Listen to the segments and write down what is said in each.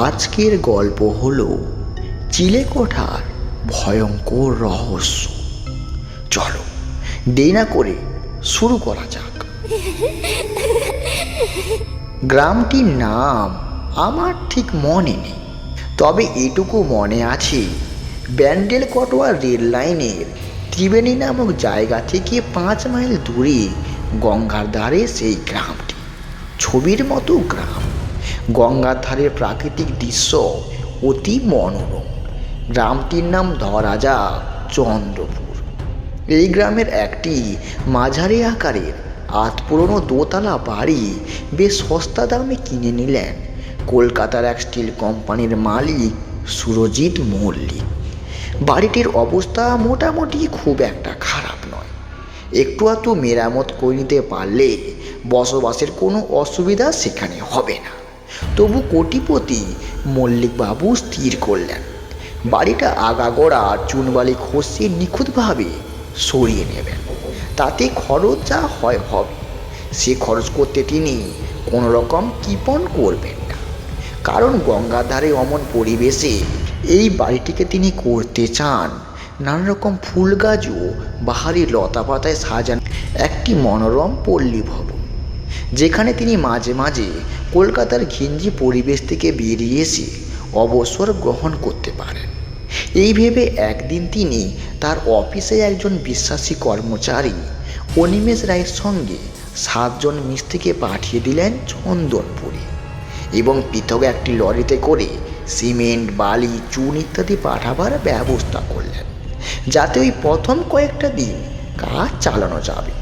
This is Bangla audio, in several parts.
আজকের গল্প হলো চিলেকোঠার ভয়ঙ্কর রহস্য। চলো দেরি না করে শুরু করা যাক। গ্রামটির নাম আমার ঠিক মনে নেই, তবে এটুকু মনে আছে ব্যান্ডেল কটোয়া রেল লাইনের ত্রিবেণী নামক জায়গা থেকে 5 মাইল দূরে গঙ্গার ধারে সেই গ্রামটি। ছবির মতো গ্রাম, গঙ্গার ধারের প্রাকৃতিক দৃশ্য অতি মনোরম। গ্রামটির নাম ধরা যাক চন্দ্রপুর। এই গ্রামের একটি মাঝারি আকারের পুরনো দোতলা বাড়ি বেশ সস্তা দামে কিনে নিলেন কলকাতার এক স্টিল কোম্পানির মালিক সুরজিৎ মল্লিক। বাড়িটির অবস্থা মোটামুটি খুব একটা খারাপ নয়। একটু আধটু মেরামত করে নিতে পারলে বসবাসের কোনো অসুবিধা সেখানে হবে না। তবু কোটিপতি মল্লিকবাবু স্থির করলেন বাড়িটা আগাগোড়া চুনবালি খসিয়ে নিখুঁতভাবে সরিয়ে নেবেন। তাতে খরচ যা হয় হবে, সে খরচ করতে তিনি কোনো রকম কৃপণ করবেন না। কারণ গঙ্গার ধারে অমন পরিবেশে এই বাড়িটিকে তিনি করতে চান নানা রকম ফুল গাছ ও বাহারি লতা পাতায় সাজানো একটি মনোরম পল্লী ভবন, যেখানে তিনি মাঝে মাঝে কলকাতার ঘিঞ্জি পরিবেশ থেকে বেরিয়ে এসে অবসর গ্রহণ করতে পারেন। এই ভেবে একদিন তিনি তার অফিসে একজন বিশ্বাসী কর্মচারী অনিমেষ রায়ের সঙ্গে 7 জন মিস্ত্রিকে পাঠিয়ে দিলেন চন্দনপুরে, এবং পৃথক একটি লরিতে করে সিমেন্ট, বালি, চুন ইত্যাদি পাঠাবার ব্যবস্থা করলেন, যাতে ওই প্রথম কয়েকটা দিন কাজ চালানো যাবে।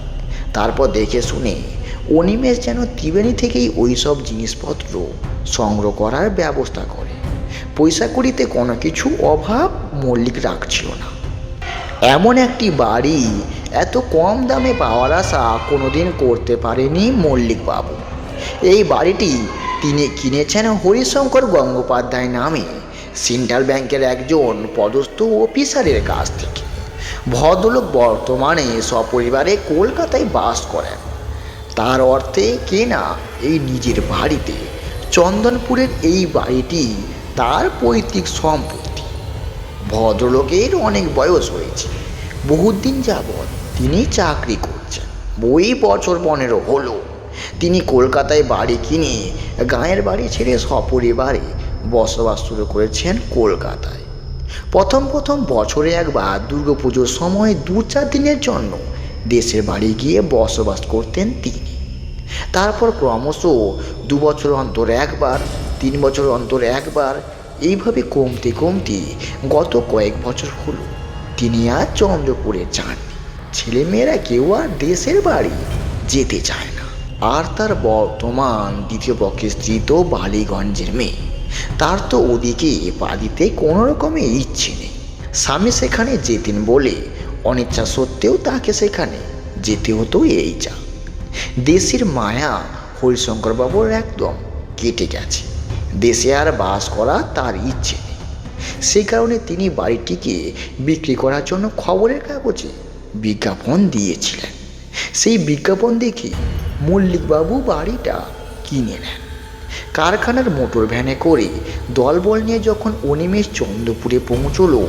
তারপর দেখে শুনে অনিমেষ যেন ত্রিবেণী থেকেই ওই সব জিনিসপত্র সংগ্রহ করার ব্যবস্থা করে। পয়সা কড়িতে কোনো কিছু অভাব মল্লিক রাখছিল না। এমন একটি বাড়ি এত কম দামে পাওয়ার আশা কোনোদিন করতে পারেনি মল্লিকবাবু। এই বাড়িটি তিনি কিনেছেন হরিশঙ্কর গঙ্গোপাধ্যায় নামে সেন্ট্রাল ব্যাংকের একজন পদস্থ অফিসারের কাছ থেকে। ভদ্রলোক বর্তমানে সপরিবারে কলকাতায় বাস করেন। তার অর্থে কেনা এই নিজের বাড়িতে চন্দনপুরের এই বাড়িটি তার পৈতৃক সম্পত্তি। ভদ্রলোকের অনেক বয়স হয়েছে, বহুদিন যাবৎ তিনি চাকরি করছেন। বছর 15 হলো তিনি কলকাতায় বাড়ি কিনে গাঁয়ের বাড়ি ছেড়ে সপরিবারে বসবাস শুরু করেছেন কলকাতায়। প্রথম বছরে একবার দুর্গাপুজোর সময় 2-4 দিনের জন্য দেশের বাড়ি গিয়ে বসবাস করতেন তিনি। তারপর ক্রমশ 2 বছর অন্তর একবার, 3 বছর অন্তর একবার, এইভাবে কমতে কমতে গত কয়েক বছর হলো তিনি আর চন্দ্রপুরে যাননি। ছেলেমেয়েরা কেউ আর দেশের বাড়ি যেতে চায় না। আর তার বর্তমান দ্বিতীয় পক্ষের স্ত্রী তো বালিগঞ্জের মেয়ে, তার তো ওদিকে পা দিতে কোনো রকমের ইচ্ছে নেই। স্বামী সেখানে যেতেন বলে অনিচ্ছা সত্ত্বেও তাকে সেখানে যেতে হতো। এই যা দেশের মায়া হরিশঙ্করবাবুর একদম কেটে গেছে। দেশে আর বাস করা তার ইচ্ছে নেই। সে কারণে তিনি বাড়িটিকে বিক্রি করার জন্য খবরের কাগজে বিজ্ঞাপন দিয়েছিলেন। সেই বিজ্ঞাপন দেখে মল্লিকবাবু বাড়িটা কিনে নেন। কারখানার মোটর ভ্যানে করে দলবল নিয়ে যখন অনিমেষ চন্দ্রপুরে পৌঁছলো,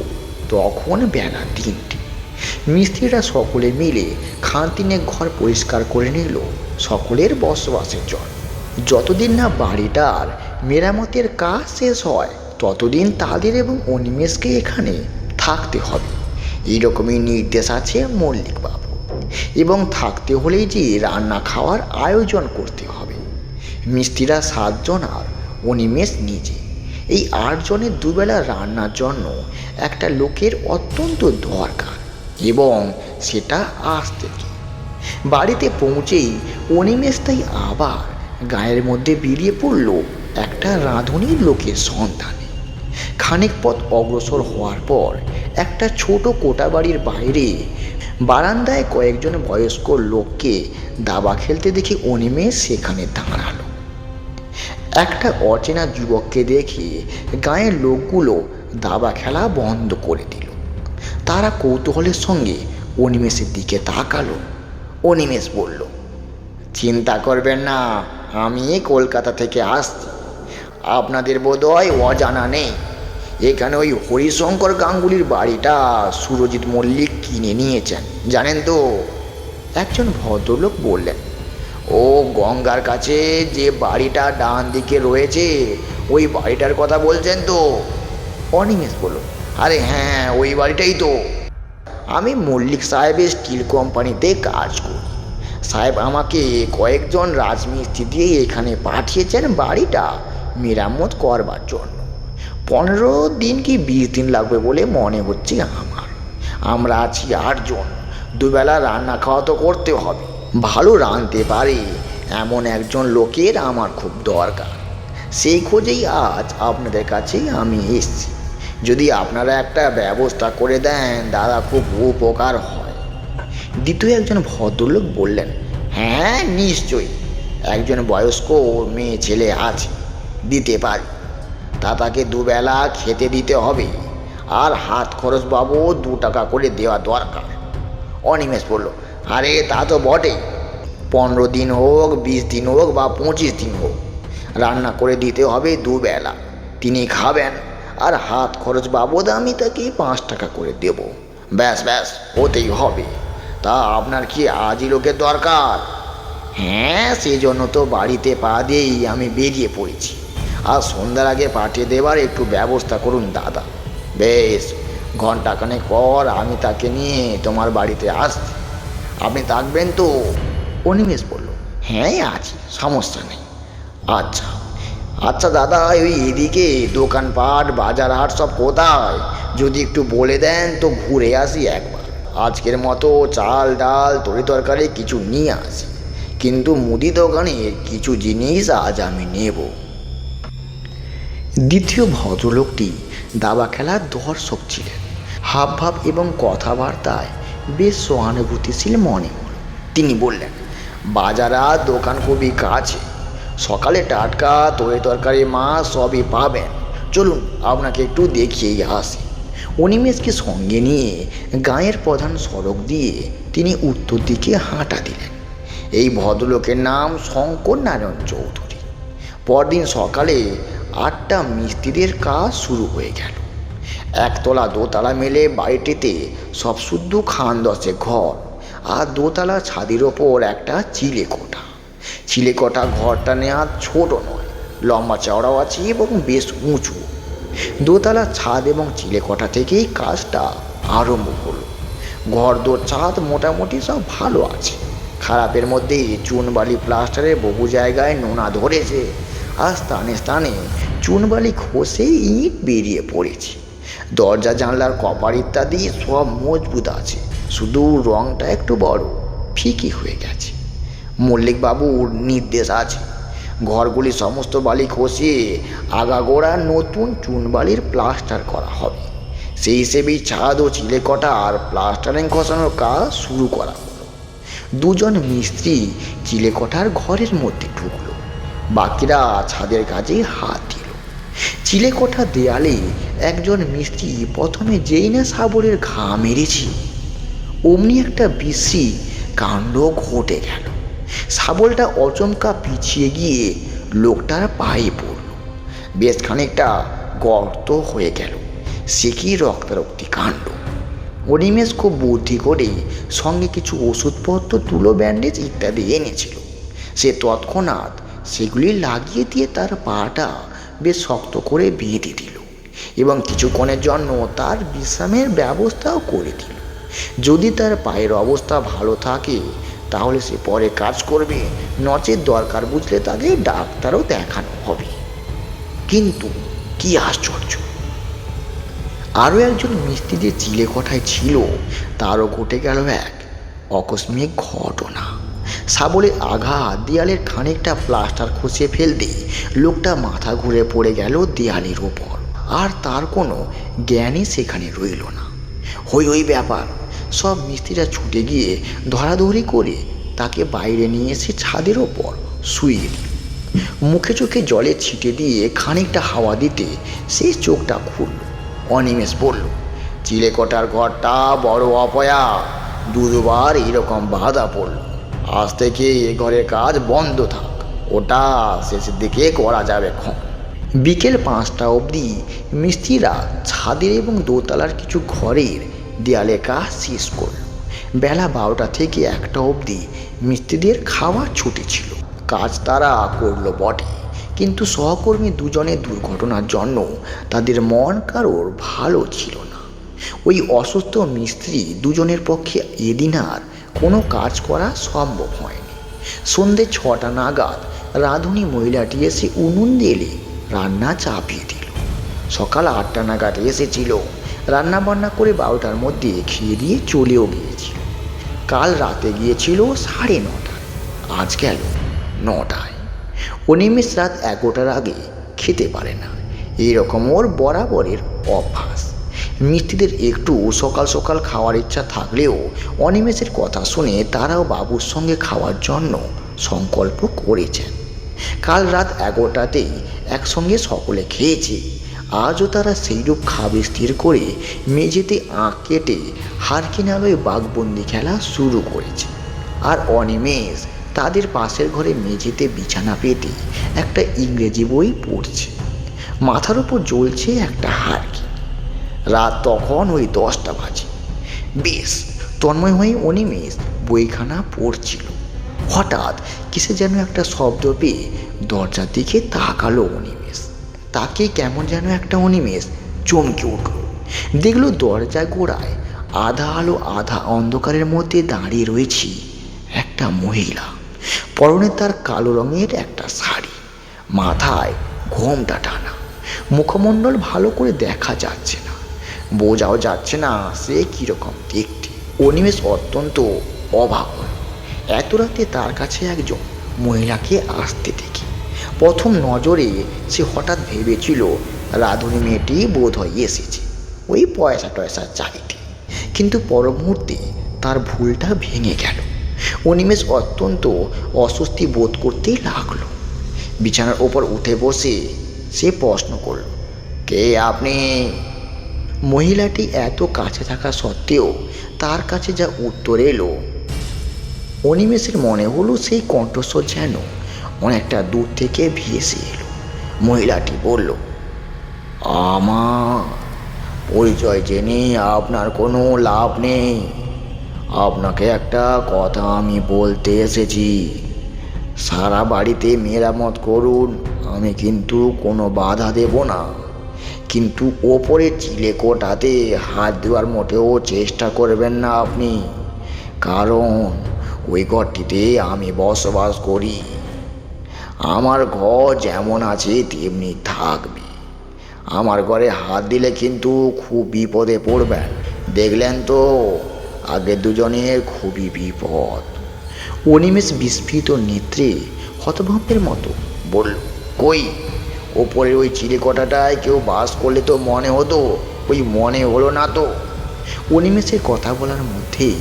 তখন বেলা 3টে। মিস্ত্রিরা সকলে মিলে খানতিনেক ঘর পরিষ্কার করে নিল সকলের বসবাসের জন্য। যতদিন না বাড়িটার মেরামতের কাজ শেষ হয়, ততদিন তাদের এবং অনিমেষকে এখানে থাকতে হবে, এইরকমই নির্দেশ আছে মল্লিকবাবু। এবং থাকতে হলেই যে রান্না খাওয়ার আয়োজন করতে হবে। মিস্ত্রিরা 7 জন আর অনিমেষ নিজে, এই 8 জনের দুবেলা রান্নার জন্য একটা লোকের অত্যন্ত দরকার, এবং সেটা আজ থেকে। বাড়িতে পৌঁছেই অনিমেষ তাই আবার গায়ের মধ্যে বেরিয়ে পড়ল একটা রাঁধুনির লোকের সন্ধানে। খানিক পথ অগ্রসর হওয়ার পর একটা ছোট কোটা বাড়ির বাইরে বারান্দায় কয়েকজন বয়স্ক লোককে দাবা খেলতে দেখে অনিমেষ সেখানে দাঁড়ালো। একটা অচেনা যুবককে দেখে গাঁয়ের লোকগুলো দাবা খেলা বন্ধ করে দিল। তারা কৌতূহলের সঙ্গে অনিমেষের দিকে তাকালো। অনিমেষ বলল, চিন্তা করবেন না, আমি কলকাতা থেকে আসছি। আপনাদের বোধহয় অজানা নেই, এখানে ওই হরিশঙ্কর গাঙ্গুলির বাড়িটা সুরজিৎ মল্লিক কিনে নিয়েছেন, জানেন তো? একজন ভদ্রলোক বললেন। ও গঙ্গার কাছে যে বাড়িটা ডান দিকে রয়েছে, ওই বাড়িটার কথা বলছেন তো? অনিমেষ বলল, আরে হ্যাঁ, ওই বাড়িটাই তো। আমি মল্লিক সাহেবের স্টিল কোম্পানিতে কাজ করি। সাহেব আমাকে কয়েকজন রাজমিস্ত্রি দিয়ে এখানে পাঠিয়েছেন বাড়িটা মেরামত করবার জন্য। 15 দিন কি 20 দিন লাগবে বলে মনে হচ্ছে আমার। আমরা আছি 8 জন, দুবেলা রান্না খাওয়া তো করতে হবে। ভালো রাঁধতে পারে এমন একজন লোকের আমার খুব দরকার। সেই খোঁজেই আজ আপনাদের কাছেই আমি এসেছি। যদি আপনারা একটা ব্যবস্থা করে দেন দাদা, খুব উপকার হয়। দ্বিতীয় একজন ভদ্রলোক বললেন, হ্যাঁ নিশ্চয়ই, একজন বয়স্ক মেয়ে ছেলে আছে, দিতে পারি। তা তাকে দুবেলা খেতে দিতে হবে, আর হাত খরচ বাবু 2 টাকা করে দেওয়া দরকার। অনিমেষ বলল, আরে তা তো বটেই, 15 দিন হোক, 20 দিন হোক বা 25 দিন হোক, রান্না করে দিতে হবে দুবেলা। তিনি খাবেন, আর হাত খরচ বাবদ আমি তাকে 5 টাকা করে দেব। ব্যাস ব্যাস, ওতেই হবে। তা আপনার কি আজই লোকের দরকার? হ্যাঁ, সেই জন্য তো বাড়িতে পা দিয়েই আমি বেরিয়ে পড়েছি। আর সন্ধ্যার আগে পাঠিয়ে দেবার একটু ব্যবস্থা করুন দাদা। বেশ, ঘণ্টাখানেক পর আমি তাকে নিয়ে তোমার বাড়িতে আসছি। আপনি থাকবেন তো? অনিমেষ বলল, হ্যাঁ আছি, সমস্যা নেই। আচ্ছা আচ্ছা দাদা, ওই এদিকে দোকানপাট বাজার হাট সব কোথায় যদি একটু বলে দেন তো ঘুরে আসি একবার। আজকের মতো চাল ডাল তরি তরকারি কিছু নিয়ে আসি, কিন্তু মুদি দোকানের কিছু জিনিস আজ আমি নেব। দ্বিতীয় ভদ্রলোকটি দাবা খেলার দর্শক ছিলেন। হাবভাব এবং কথাবার্তায় বেশ সহানুভূতিশীল মনে হল। তিনি বললেন, বাজার আর দোকান খুবই কাছে, সকালে টাটকা তরি তরকারি মাছ সবই পাবেন। চলুন আপনাকে একটু দেখিয়েই আসি। অনিমেষকে সঙ্গে নিয়ে গাঁয়ের প্রধান সড়ক দিয়ে তিনি উত্তর দিকে হাঁটা দিলেন। এই ভদ্রলোকের নাম শঙ্কর নারায়ণ চৌধুরী। পরদিন সকালে 8টা মিস্ত্রিদের কাজ শুরু হয়ে গেল। একতলা দোতলা মেলে বাড়িটিতে সব শুদ্ধ খান 10 ঘর, আর দোতলা ছাদের ওপর একটা চিলেকোঠা। চিলেকোঠা ঘরটা নেওয়া ছোট নয়, লম্বা চওড়াও আছে এবং বেশ উঁচু। দোতলা ছাদ এবং চিলেকোঠা থেকেই কাজটা আরম্ভ হলো। ঘর দোর ছাদ মোটামুটি সব ভালো আছে। খারাপের মধ্যে চুনবালি প্লাস্টারে বহু জায়গায় নোনা ধরেছে, আর স্থানে স্থানে চুনবালি খসে ইট বেরিয়ে পড়েছে। দরজা জানলার কপার ইত্যাদি সব মজবুত আছে, শুধু রঙটা একটু বড় ফিকি হয়ে গেছে। মল্লিকবাবুর নির্দেশ আছে, ঘরগুলি সমস্ত বালি খসিয়ে আগাগোড়া নতুন চুনবালির প্লাস্টার করা হবে। সেই হিসেবেই ছাদ ও চিলেকোঠার প্লাস্টারিং খসানোর কাজ শুরু করা হলো। 2 জন মিস্ত্রি চিলেকোঠার ঘরের মধ্যে ঢুকলো, বাকিরা ছাদের কাজে হাত দিল। চিলেকোঠার দেয়ালে একজন মিস্ত্রি প্রথমে যেই না শাবলের ঘা মেরেছে, অমনি একটা বিশ্রী কাণ্ড ঘটে গেল। শাবলটা অচমকা পিছিয়ে গিয়ে লোকটার পায়ে পড়ল। বেশ খানিকটা গর্ত হয়ে গেল। সে কি রক্তারক্তি কাণ্ড! অনিমেষ খুব বুদ্ধি করে সঙ্গে কিছু ওষুধপত্র, তুলো, ব্যান্ডেজ ইত্যাদি এনেছিল। সে তৎক্ষণাৎ সেগুলি লাগিয়ে দিয়ে তার পাটা বেশ শক্ত করে বেঁধে দিল এবং কিছুক্ষণের জন্য তার বিশ্রামের ব্যবস্থাও করে দিল। যদি তার পায়ের অবস্থা ভালো থাকে তাহলে সে পরে কাজ করবে, নচেৎ দরকার বুঝলে তাকে ডাক্তারও দেখানো হবে। কিন্তু কি আশ্চর্য, আরও একজন মিস্ত্রি যে চিলেকোঠায় ছিল তারও ঘটে গেল এক আকস্মিক ঘটনা। শাবলের আঘাত দেয়ালের খানিকটা প্লাস্টার খসিয়ে ফেলতে লোকটা মাথা ঘুরে পড়ে গেল দেয়ালের ওপর, আর তার কোনো জ্ঞানই সেখানে রইল না। ওই ব্যাপার। সব মিস্ত্রিরা ছুটে গিয়ে ধরাধরি করে তাকে বাইরে নিয়ে এসে ছাদের ওপর শুইয়ে দিল। মুখে চোখে জলে ছিটে দিয়ে খানিকটা হাওয়া দিতে সেই চোখটা খুলল। অনিমেষ বলল, চিলেকোঠার ঘরটা বড় অপয়া, 2বার এরকম বাধা পড়ল। আজ থেকে এ ঘরের কাজ বন্ধ থাক, ওটা শেষের দিকে করা যাবে ক্ষণ। বিকেল 5টা অবধি মিস্ত্রিরা ছাদের এবং দোতলার কিছু ঘরের দেয়ালে কাজ শেষ করল। বেলা 12টা থেকে 1টা অবধি মিস্ত্রিদের খাওয়ার ছুটি ছিল। কাজ তারা করলো বটে, কিন্তু সহকর্মী দুজনের দুর্ঘটনার জন্য তাদের মন কারোর ভালো ছিল না। ওই অসুস্থ মিস্ত্রি দুজনের পক্ষে এদিন আর কোনো কাজ করা সম্ভব হয়নি। সন্ধে 6টা নাগাদ রাঁধুনি মহিলাটি এসে উনুন দেলে রান্না চাপিয়ে দিল। সকাল 8টা নাগাদ এসেছিল, রান্না বান্না করে 12টার মধ্যে খেয়ে দিয়ে চলেও গিয়েছিল। কাল রাতে গিয়েছিল 9:30টায়, আজ গেল 9টায়। অনিমেষ রাত 11টার আগে খেতে পারে না, এইরকম ওর বরাবরের অভ্যাস। মিস্ত্রিদের একটু সকাল সকাল খাওয়ার ইচ্ছা থাকলেও অনিমেষের কথা শুনে তারাও বাবুর সঙ্গে খাওয়ার জন্য সংকল্প করেছেন। কাল রাত 11টাতেই একসঙ্গে সকলে খেয়েছে। আজও তারা সেইরূপ খাবে স্থির করে মেঝেতে আঁক কেটে হারকিনালয় বাঘবন্দি খেলা শুরু করেছে। আর অনিমেষ তাদের পাশের ঘরে মেঝেতে বিছানা পেতে একটা ইংরেজি বই পড়ছে। মাথার উপর জ্বলছে একটা হারকি। রাত তখন ওই 10টা বাজে। বেশ তন্ময় হয়ে অনিমেষ বইখানা পড়ছিল। হঠাৎ কিসে যেন একটা শব্দ পেয়ে দরজার দিকে তাকালো অনিমেষ। তাকে কেমন যেন একটা অনিমেষ চমকে উঠল। দেখলো দরজা গোড়ায় আধা আলো আধা অন্ধকারের মধ্যে দাঁড়িয়ে রয়েছে একটা মহিলা। পরনে তার কালো রঙের একটা শাড়ি, মাথায় ঘোমটা টানা। মুখমণ্ডল ভালো করে দেখা যাচ্ছে না, বোঝাও যাচ্ছে না সে কীরকম দেখতে। অনিমেষ অত্যন্ত অবাক হল এত রাতে তার কাছে একজন মহিলাকে আসতে দেখে। প্রথম নজরে সে হঠাৎ ভেবেছিল রাঁধুনি মেয়েটি বোধ হয় এসেছে ওই পয়সা টয়সা চাইতে, কিন্তু পর মুহূর্তে তার ভুলটা ভেঙে গেল। অনিমেষ অত্যন্ত অস্বস্তি বোধ করতে লাগলো। বিছানার ওপর উঠে বসে সে প্রশ্ন করল, কে আপনি? মহিলাটি এত কাছে থাকা সত্ত্বেও তার কাছে যা উত্তর এলো, অনিমেষের মনে হলো সেই কণ্ঠস্বর যেন অনেকটা দূর থেকে ভেসে এলো। মহিলাটি বলল, আমার পরিচয় জেনে আপনার কোনো লাভ নেই। আপনাকে একটা কথা আমি বলতে এসেছি। সারা বাড়িতে মেরামত করুন, আমি কিন্তু কোনো বাধা দেব না, কিন্তু ওপরের চিলেকোঠাতে হাত দেওয়ার মোটেও চেষ্টা করবেন না আপনি, কারণ ওই ঘরটিতে আমি বসবাস করি। আমার ঘর যেমন আছে তেমনি থাকবে। আমার ঘরে হাত দিলে কিন্তু খুব বিপদে পড়বেন, দেখলেন তো আগে দুজনের খুবই বিপদ। অনিমেষ বিস্ফীত নেত্রে হতভম্বের মতো বলল, কই ওপরের ওই চিলেকোঠাটায় কেউ বাস করলে তো মনে হতো, ওই মনে হলো না তো। অনিমেষের কথা বলার মধ্যেই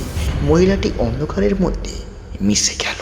মহিলাটি অন্ধকারের মধ্যে মিশে গেল।